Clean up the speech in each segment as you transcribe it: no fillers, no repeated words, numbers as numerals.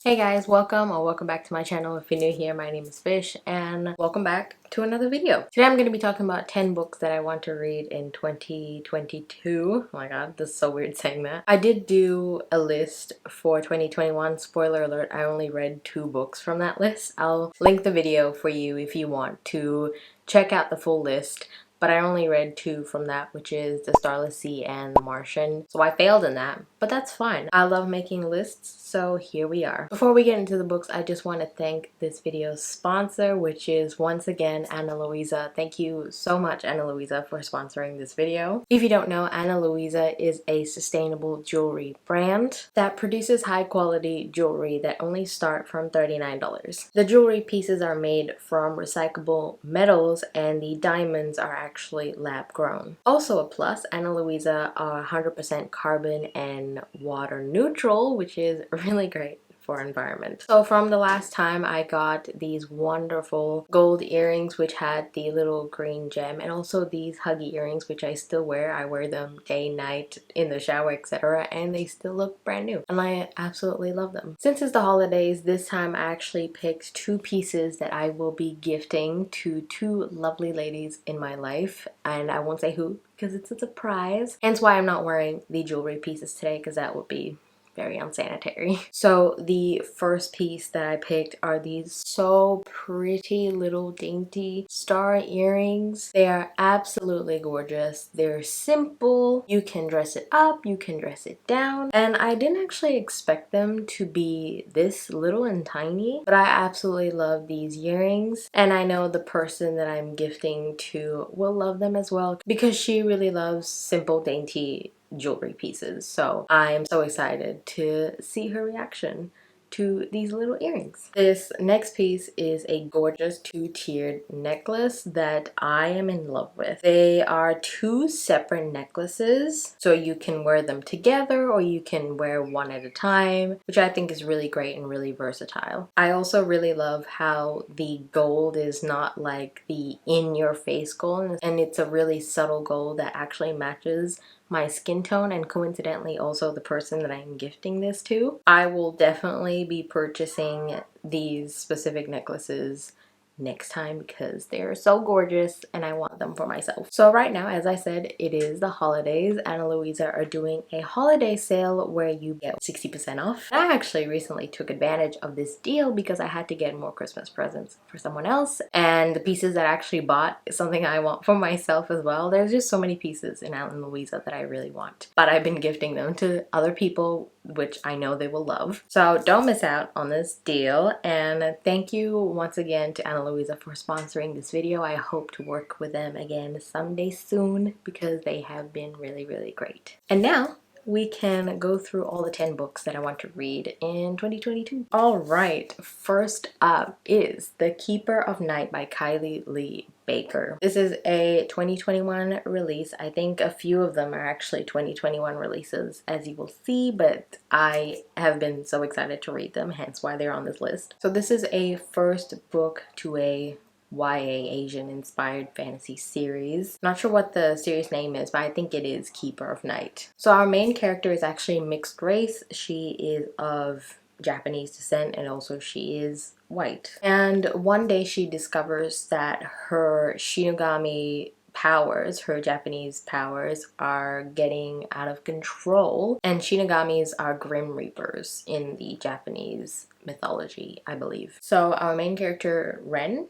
Hey guys, welcome or welcome back to my channel. If you're new here, my name is Fish and welcome back to another video. Today I'm going to be talking about 10 books that I want to read in 2022. Oh my god, this is so weird saying that. I did do a list for 2021. Spoiler alert, I only read 2 books from that list. I'll link the video for you if you want to check out the full list. But I only read 2 from that, which is The Starless Sea and The Martian. So I failed in that, but that's fine. I love making lists, so here we are. Before we get into the books, I just want to thank this video's sponsor, which is once again Ana Luisa. Thank you so much, Ana Luisa, for sponsoring this video. If you don't know, Ana Luisa is a sustainable jewelry brand that produces high quality jewelry that only start from $39. The jewelry pieces are made from recyclable metals and the diamonds are actually lab grown. Also a plus, Ana Luisa are 100% carbon and water neutral, which is really great for environment. So from the last time I got these wonderful gold earrings which had the little green gem, and also these huggy earrings which I still wear. I wear them day, night, in the shower, etc. and they still look brand new and I absolutely love them. Since it's the holidays, this time I actually picked 2 pieces that I will be gifting to 2 lovely ladies in my life, and I won't say who because it's a surprise. Hence why I'm not wearing the jewelry pieces today, because that would be very unsanitary. So the first piece that I picked are these so pretty little dainty star earrings. They are absolutely gorgeous. They're simple. You can dress it up, you can dress it down, and I didn't actually expect them to be this little and tiny, but I absolutely love these earrings, and I know the person that I'm gifting to will love them as well because she really loves simple, dainty jewelry pieces. So I am so excited to see her reaction to these little earrings. This next piece is a gorgeous 2-tiered necklace that I am in love with. They are 2 separate necklaces, so you can wear them together or you can wear one at a time, which I think is really great and really versatile. I also really love how the gold is not like the in-your-face gold, and it's a really subtle gold that actually matches my skin tone and coincidentally also the person that I'm gifting this to. I will definitely be purchasing these specific necklaces next time because they're so gorgeous and I want them for myself. So right now, as I said, it is the holidays. Ana Luisa are doing a holiday sale where you get 60% off. I actually recently took advantage of this deal because I had to get more Christmas presents for someone else, and the pieces that I actually bought is something I want for myself as well. There's just so many pieces in Ana Luisa that I really want, but I've been gifting them to other people which I know they will love. So don't miss out on this deal, and thank you once again to Ana Luisa for sponsoring this video. I hope to work with them again someday soon because they have been really, really great. And now we can go through all the 10 books that I want to read in 2022. All right, first up is The Keeper of Night by Kylie Lee Baker. This is a 2021 release. I think a few of them are actually 2021 releases, as you will see, but I have been so excited to read them, hence why they're on this list. So this is a first book to a YA Asian inspired fantasy series. Not sure what the series name is, but I think it is Keeper of Night. So our main character is actually mixed race. She is of Japanese descent and also she is white. And one day she discovers that her Shinigami powers, her Japanese powers, are getting out of control, and Shinigamis are Grim Reapers in the Japanese mythology, I believe. So our main character, Ren,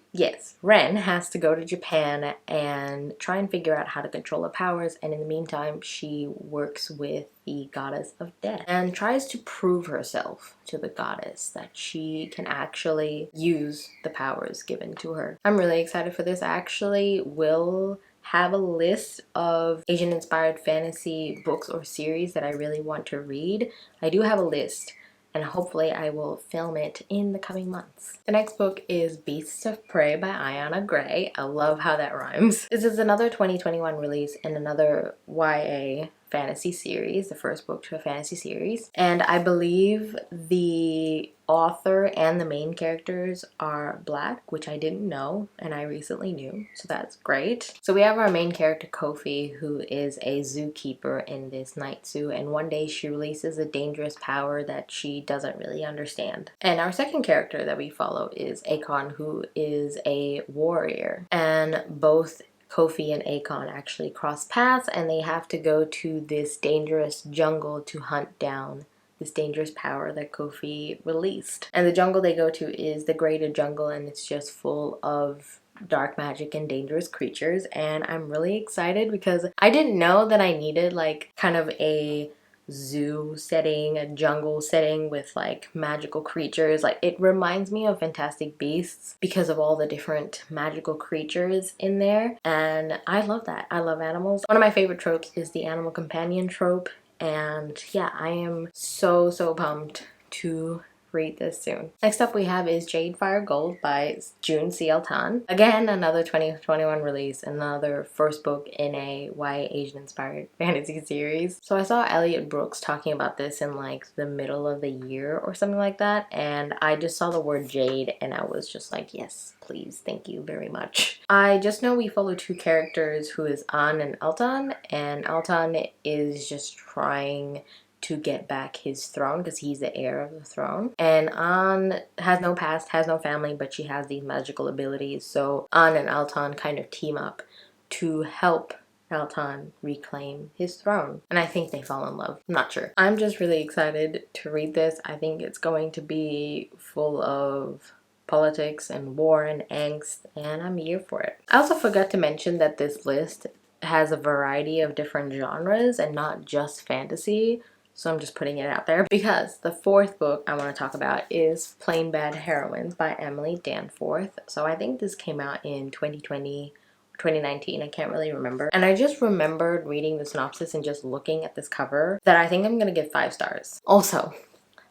has to go to Japan and try and figure out how to control her powers, and in the meantime she works with the goddess of death and tries to prove herself to the goddess that she can actually use the powers given to her. I'm really excited for this. I actually will have a list of Asian inspired fantasy books or series that I really want to read. I do have a list, and hopefully I will film it in the coming months. The next book is Beasts of Prey by Ayana Gray. I love how that rhymes. This is another 2021 release and another YA fantasy series, the first book to a fantasy series, and I believe the author and the main characters are Black, which I didn't know and I recently knew, so that's great. So we have our main character Kofi, who is a zookeeper in this night zoo, and one day she releases a dangerous power that she doesn't really understand. And our second character that we follow is Akon, who is a warrior, and both Kofi and Akon actually cross paths and they have to go to this dangerous jungle to hunt down this dangerous power that Kofi released. And the jungle they go to is the Greater Jungle, and it's just full of dark magic and dangerous creatures. And I'm really excited because I didn't know that I needed like kind of a zoo setting, a jungle setting with like magical creatures. Like, it reminds me of Fantastic Beasts because of all the different magical creatures in there, and I love that. I love animals. One of my favorite tropes is the animal companion trope, and yeah, I am so pumped to read this soon. Next up we have is Jade Fire Gold by June C.L. Tan. Again, another 2021 release, another first book in a YA Asian inspired fantasy series. So I saw Elliot Brooks talking about this in like the middle of the year or something like that, and I just saw the word Jade and I was just like, yes, please, thank you very much. I just know we follow two characters, who is An and Altan, and Altan is just trying to get back his throne because he's the heir of the throne. And An has no past, has no family, but she has these magical abilities. So An and Altan kind of team up to help Altan reclaim his throne. And I think they fall in love. I'm not sure. I'm just really excited to read this. I think it's going to be full of politics and war and angst, and I'm here for it. I also forgot to mention that this list has a variety of different genres and not just fantasy. So I'm just putting it out there because the fourth book I want to talk about is Plain Bad Heroines by Emily Danforth. So I think this came out in 2020, 2019, I can't really remember. And I just remembered reading the synopsis and just looking at this cover that I think I'm gonna give 5 stars. Also,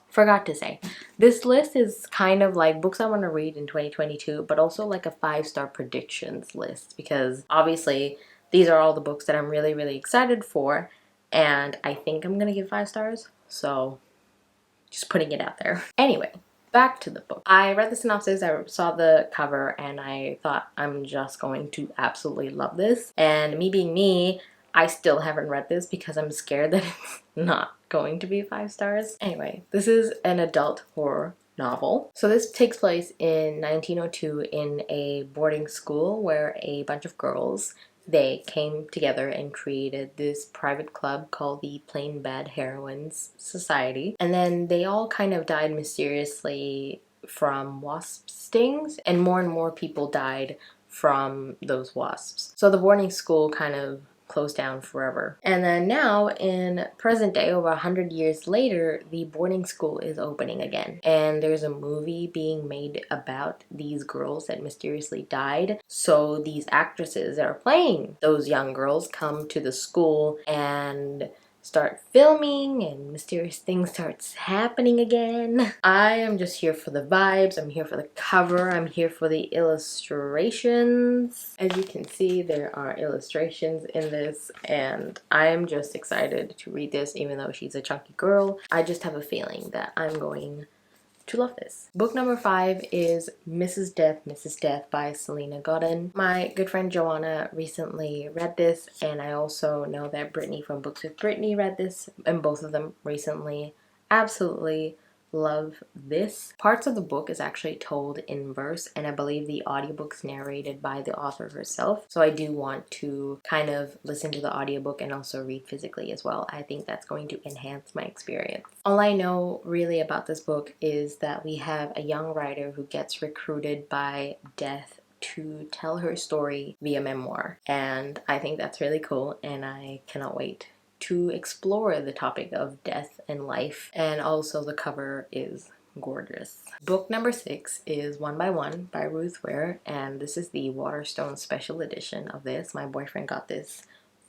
forgot to say, this list is kind of like books I want to read in 2022, but also like a 5-star predictions list, because obviously these are all the books that I'm really excited for, and I think I'm gonna give 5 stars, so just putting it out there. Anyway, back to the book. I read the synopsis, I saw the cover, and I thought I'm just going to absolutely love this. And me being me, I still haven't read this because I'm scared that it's not going to be 5 stars. Anyway, this is an adult horror novel. So this takes place in 1902 in a boarding school where a bunch of girls, they came together and created this private club called the Plain Bad Heroines Society. And then they all kind of died mysteriously from wasp stings, and more people died from those wasps. So the boarding school kind of closed down forever. And then now in present day, over 100 years later, the boarding school is opening again. And there's a movie being made about these girls that mysteriously died. So these actresses that are playing those young girls come to the school and start filming, and mysterious things starts happening again. I am just here for the vibes. I'm here for the cover. I'm here for the illustrations. As you can see, there are illustrations in this, and I am just excited to read this, even though she's a chunky girl. I just have a feeling that I'm going to love this. Book number 5 is Mrs. Death by Selena Godin. My good friend Joanna recently read this, and I also know that Brittany from Books with Brittany read this, and both of them recently. Absolutely love this. Parts of the book is actually told in verse, and I believe the audiobook's narrated by the author herself. So I do want to kind of listen to the audiobook and also read physically as well. I think that's going to enhance my experience. All I know really about this book is that we have a young writer who gets recruited by Death to tell her story via memoir, and I think that's really cool, and I cannot wait to explore the topic of death and life. And also the cover is gorgeous. Book number 6 is One by One by Ruth Ware, and this is the Waterstone special edition of this. My boyfriend got this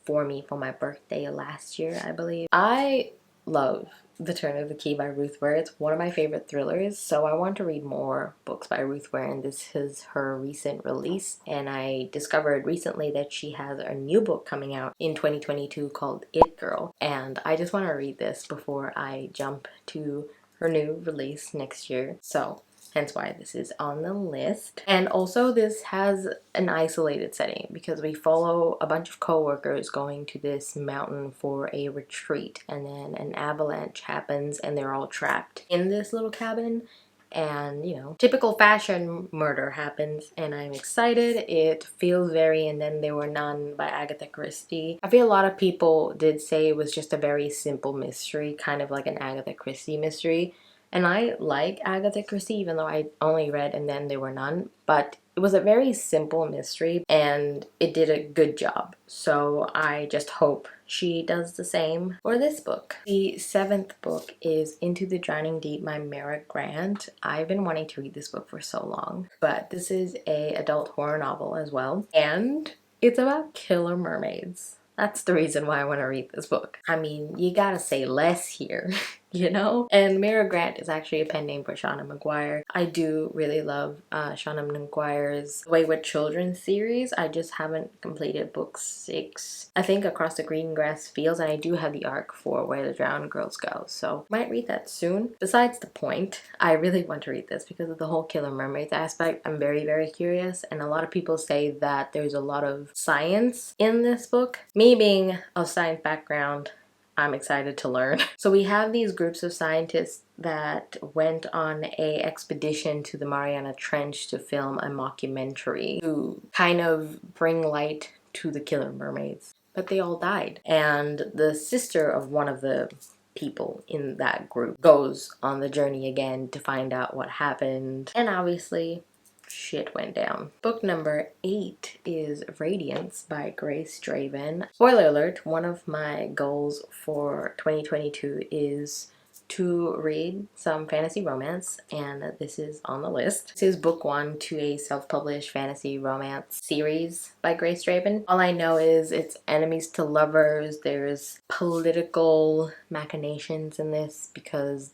for me for my birthday last year, I believe. I love The Turn of the Key by Ruth Ware. It's one of my favorite thrillers, so I want to read more books by Ruth Ware, and this is her recent release. And I discovered recently that she has a new book coming out in 2022 called It Girl, and I just want to read this before I jump to her new release next year. So hence why this is on the list. And also this has an isolated setting because we follow a bunch of co-workers going to this mountain for a retreat, and then an avalanche happens and they're all trapped in this little cabin. And you know, typical fashion murder happens, and I'm excited. It feels very And Then There Were None by Agatha Christie. I feel a lot of people did say it was just a very simple mystery, kind of like an Agatha Christie mystery. And I like Agatha Christie, even though I only read And Then There Were None. But it was a very simple mystery and it did a good job. So I just hope she does the same for this book. The 7th book is Into the Drowning Deep by Mara Grant. I've been wanting to read this book for so long, but this is a adult horror novel as well. And it's about killer mermaids. That's the reason why I want to read this book. I mean, you gotta say less here, you know? And Mara Grant is actually a pen name for Shauna Maguire. I do really love Shauna Maguire's Wayward Children series. I just haven't completed book 6. I think Across the Green Grass Fields, and I do have the arc for Where the Drowned Girls Go, so might read that soon. Besides the point, I really want to read this because of the whole killer mermaids aspect. I'm very, very curious, and a lot of people say that there's a lot of science in this book. Me being a science background, I'm excited to learn. So we have these groups of scientists that went on a expedition to the Mariana Trench to film a mockumentary to kind of bring light to the killer mermaids. But they all died. And the sister of one of the people in that group goes on the journey again to find out what happened. And obviously, shit went down. Book number 8 is Radiance by Grace Draven. Spoiler alert, one of my goals for 2022 is to read some fantasy romance, and this is on the list. This is book 1 to a self-published fantasy romance series by Grace Draven. All I know is it's enemies to lovers. There's political machinations in this because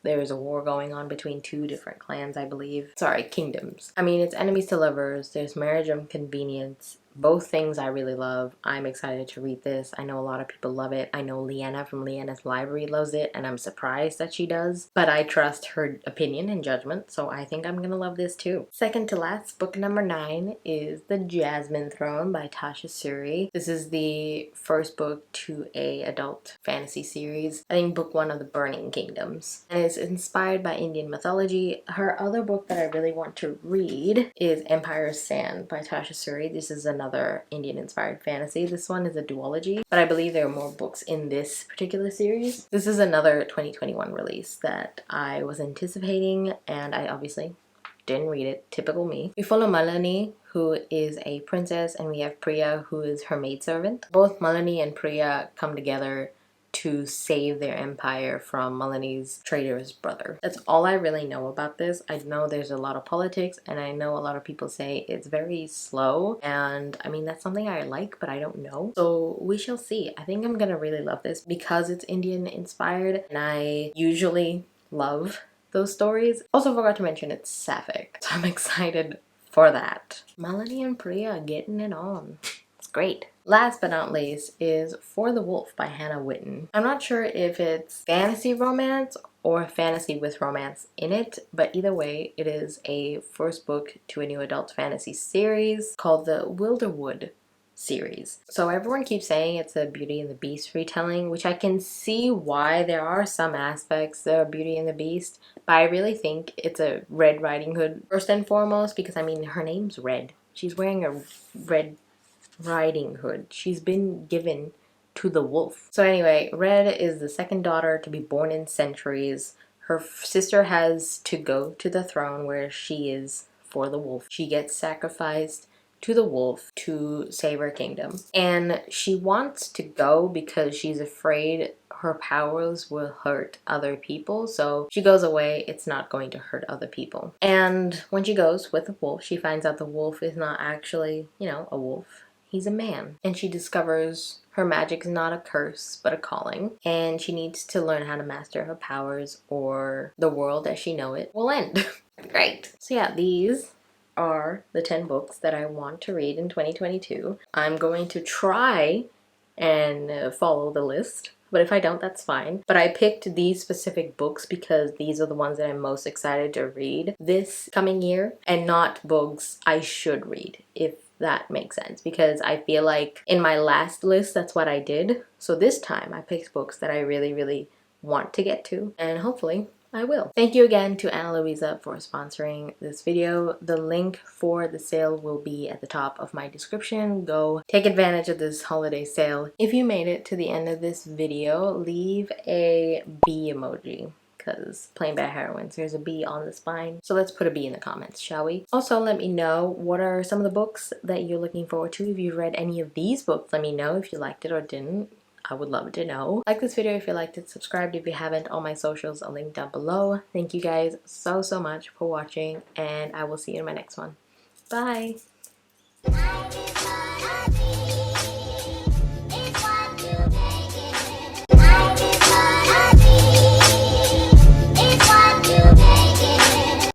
there's a war going on between 2 different clans, I believe. Sorry, kingdoms. I mean, it's enemies to lovers. There's marriage and convenience. Both things I really love. I'm excited to read this. I know a lot of people love it. I know Leanna from Leanna's Library loves it, and I'm surprised that she does. But I trust her opinion and judgment, so I think I'm gonna love this too. Second to last, book number 9 is The Jasmine Throne by Tasha Suri. This is the first book to a adult fantasy series. I think book 1 of the Burning Kingdoms. And it's inspired by Indian mythology. Her other book that I really want to read is Empire's Sand by Tasha Suri. This is another Indian-inspired fantasy. This one is a duology, but I believe there are more books in this particular series. This is another 2021 release that I was anticipating, and I obviously didn't read it. Typical me. We follow Malini, who is a princess, and we have Priya, who is her maidservant. Both Malini and Priya come together to save their empire from Malini's traitorous brother. That's all I really know about this. I know there's a lot of politics, and I know a lot of people say it's very slow, and I mean, that's something I like, but I don't know. So we shall see. I think I'm gonna really love this because it's Indian inspired, and I usually love those stories. Also forgot to mention it's sapphic, so I'm excited for that. Malini and Priya getting it on. It's great. Last but not least is For the Wolf by Hannah Witten. I'm not sure if it's fantasy romance or fantasy with romance in it, but either way, it is a first book to a new adult fantasy series called the Wilderwood series. So everyone keeps saying it's a Beauty and the Beast retelling, which I can see why. There are some aspects that are Beauty and the Beast, but I really think it's a Red Riding Hood first and foremost, because I mean, her name's Red. She's wearing a red Riding Hood. She's been given to the wolf. So anyway, Red is the second daughter to be born in centuries. Her sister has to go to the throne where she is for the wolf. She gets sacrificed to the wolf to save her kingdom. And she wants to go because she's afraid her powers will hurt other people. So she goes away. It's not going to hurt other people. And when she goes with the wolf, she finds out the wolf is not actually, you know, a wolf. He's a man. And she discovers her magic is not a curse, but a calling. And she needs to learn how to master her powers, or the world as she know it will end. Great. So yeah, these are the 10 books that I want to read in 2022. I'm going to try and follow the list. but if I don't, that's fine. But I picked these specific books because these are the ones that I'm most excited to read this coming year, and not books I should read, if that makes sense, because I feel like in my last list that's what I did. So this time I picked books that I really want to get to, and hopefully I will. Thank you again to Ana Luisa for sponsoring this video. The link for the sale will be at the top of my description. Go take advantage of this holiday sale. If you made it to the end of this video, leave a bee emoji, because playing Bad Heroines, there's a bee on the spine. So let's put a bee in the comments, shall we? Also, let me know what are some of the books that you're looking forward to. If you've read any of these books, let me know if you liked it or didn't. I would love to know. Like this video if you liked it, subscribe if you haven't. All my socials are linked down below. Thank you guys so much for watching, and I will see you in my next one. Bye!